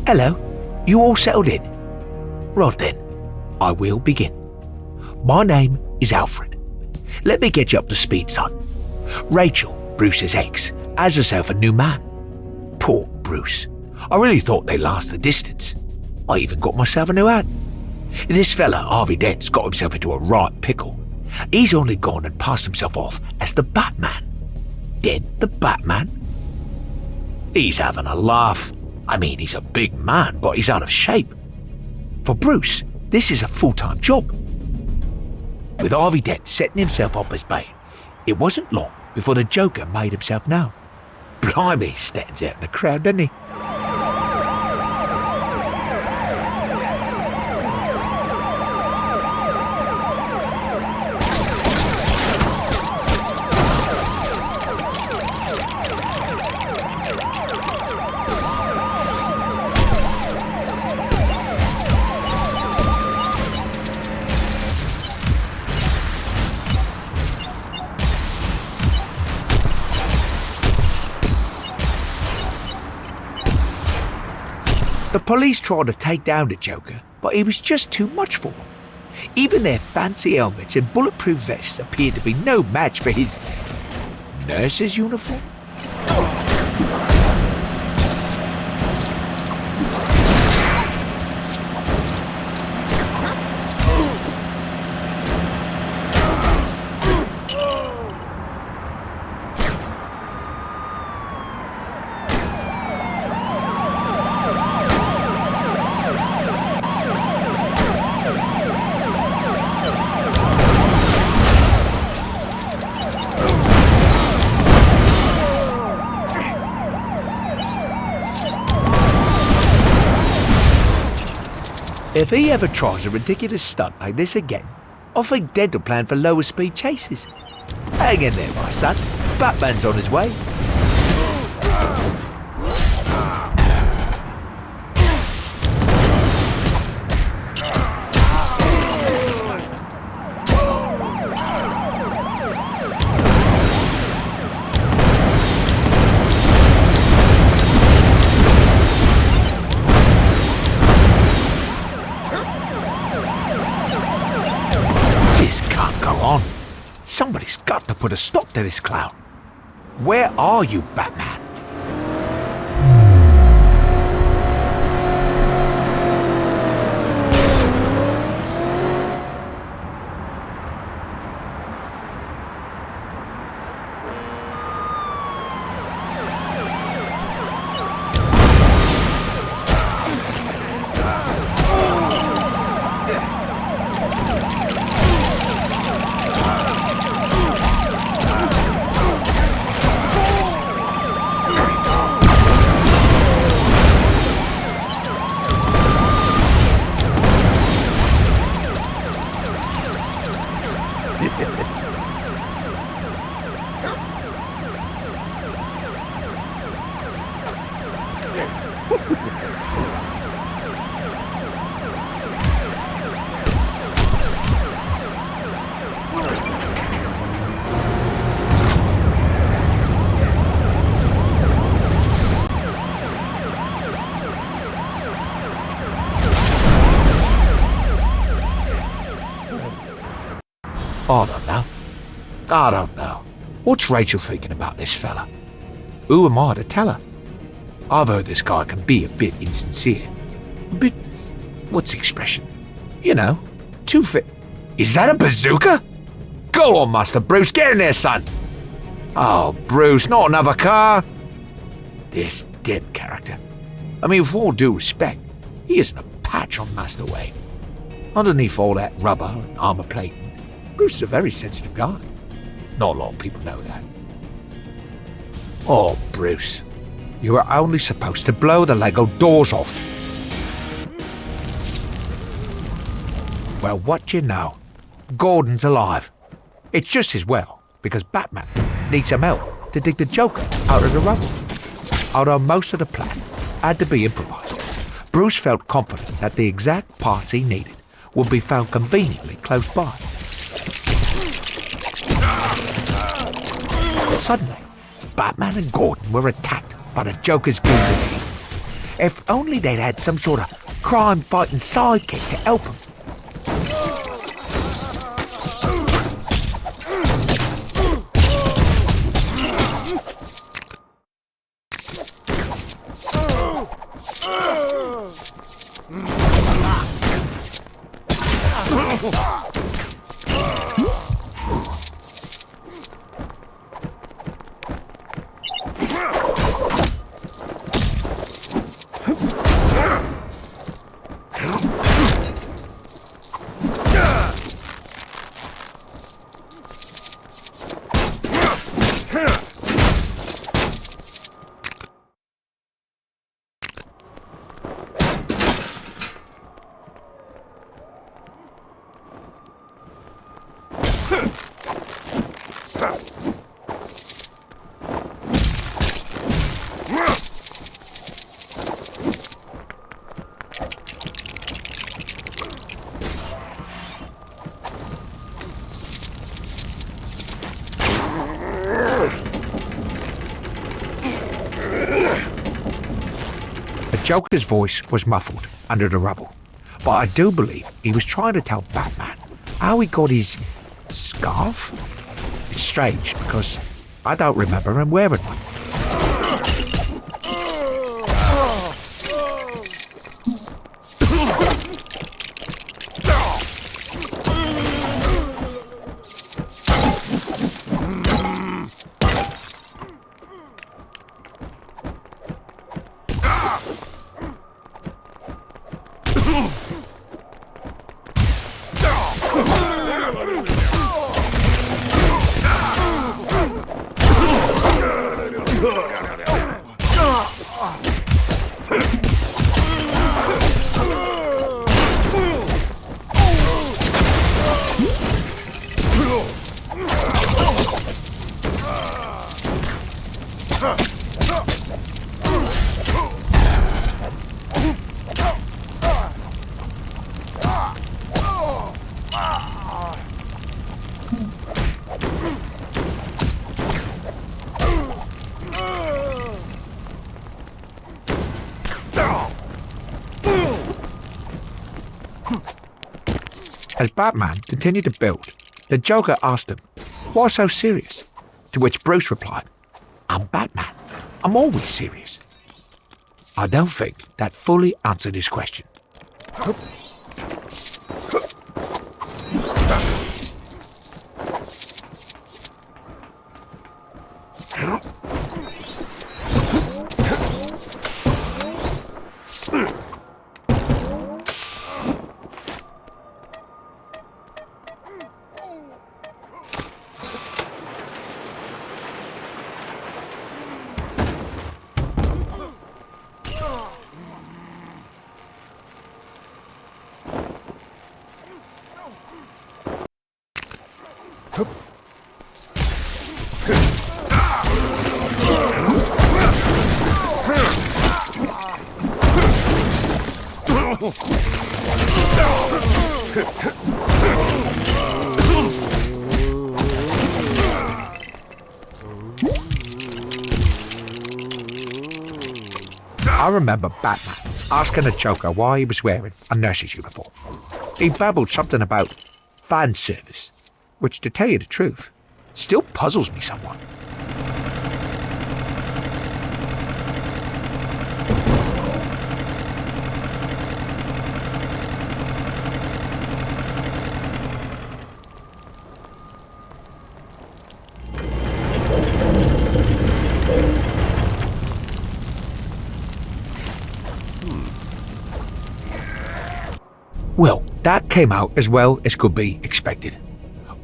Hello, you all settled in? Right then, I will begin. My name is Alfred. Let me get you up to speed, son. Rachel, Bruce's ex, has herself a new man. Poor Bruce. I really thought they'd last the distance. I even got myself a new hat. This fella, Harvey Dent's got himself into a right pickle. He's only gone and passed himself off as the Batman. Dent the Batman? He's having a laugh. I mean, he's a big man, but he's out of shape. For Bruce, this is a full-time job. With Harvey Dent setting himself up as Bane, it wasn't long before the Joker made himself known. Blimey, he stands out in the crowd, doesn't he? The police tried to take down the Joker, but he was just too much for them. Even their fancy helmets and bulletproof vests appeared to be no match for his nurse's uniform. If he ever tries a ridiculous stunt like this again, I think Dent will plan for lower speed chases. Hang in there, my son. Batman's on his way. Somebody's got to put a stop to this clown. Where are you, Batman? I don't know. What's Rachel thinking about this fella? Who am I to tell her? I've heard this guy can be a bit insincere. A bit, what's the expression? You know, too fit. Is that a bazooka? Go on, Master Bruce, get in there, son. Oh, Bruce, not another car. This Dent character. I mean, with all due respect, he isn't a patch on Master Wayne. Underneath all that rubber and armor plating, Bruce is a very sensitive guy. Not a lot of people know that. Oh, Bruce, you were only supposed to blow the Lego doors off. Well, what do you know? Gordon's alive. It's just as well, because Batman needs some help to dig the Joker out of the rubble. Although most of the plan had to be improvised, Bruce felt confident that the exact parts he needed would be found conveniently close by. Suddenly, Batman and Gordon were attacked by the Joker's goo grenade. If only they'd had some sort of crime-fighting sidekick to help them. Joker's voice was muffled under the rubble, but I do believe he was trying to tell Batman how he got his scarf. It's strange because I don't remember him wearing one. As Batman continued to build, the Joker asked him, "Why so serious?" To which Bruce replied, "I'm Batman. I'm always serious." I don't think that fully answered his question. I remember Batman asking the Joker why he was wearing a nurse's uniform. He babbled something about fan service, which, to tell you the truth, still puzzles me somewhat. Well, that came out as well as could be expected.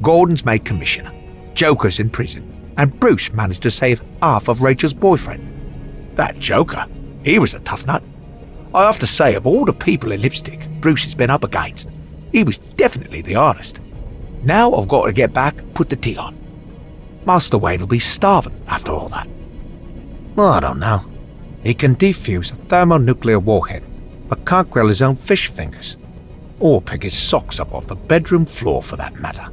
Gordon's made commissioner, Joker's in prison, and Bruce managed to save half of Rachel's boyfriend. That Joker, he was a tough nut. I have to say, of all the people in lipstick Bruce has been up against, he was definitely the hardest. Now I've got to get back, put the tea on. Master Wayne will be starving after all that. I don't know. He can defuse a thermonuclear warhead, but can't grill his own fish fingers. Or pick his socks up off the bedroom floor for that matter.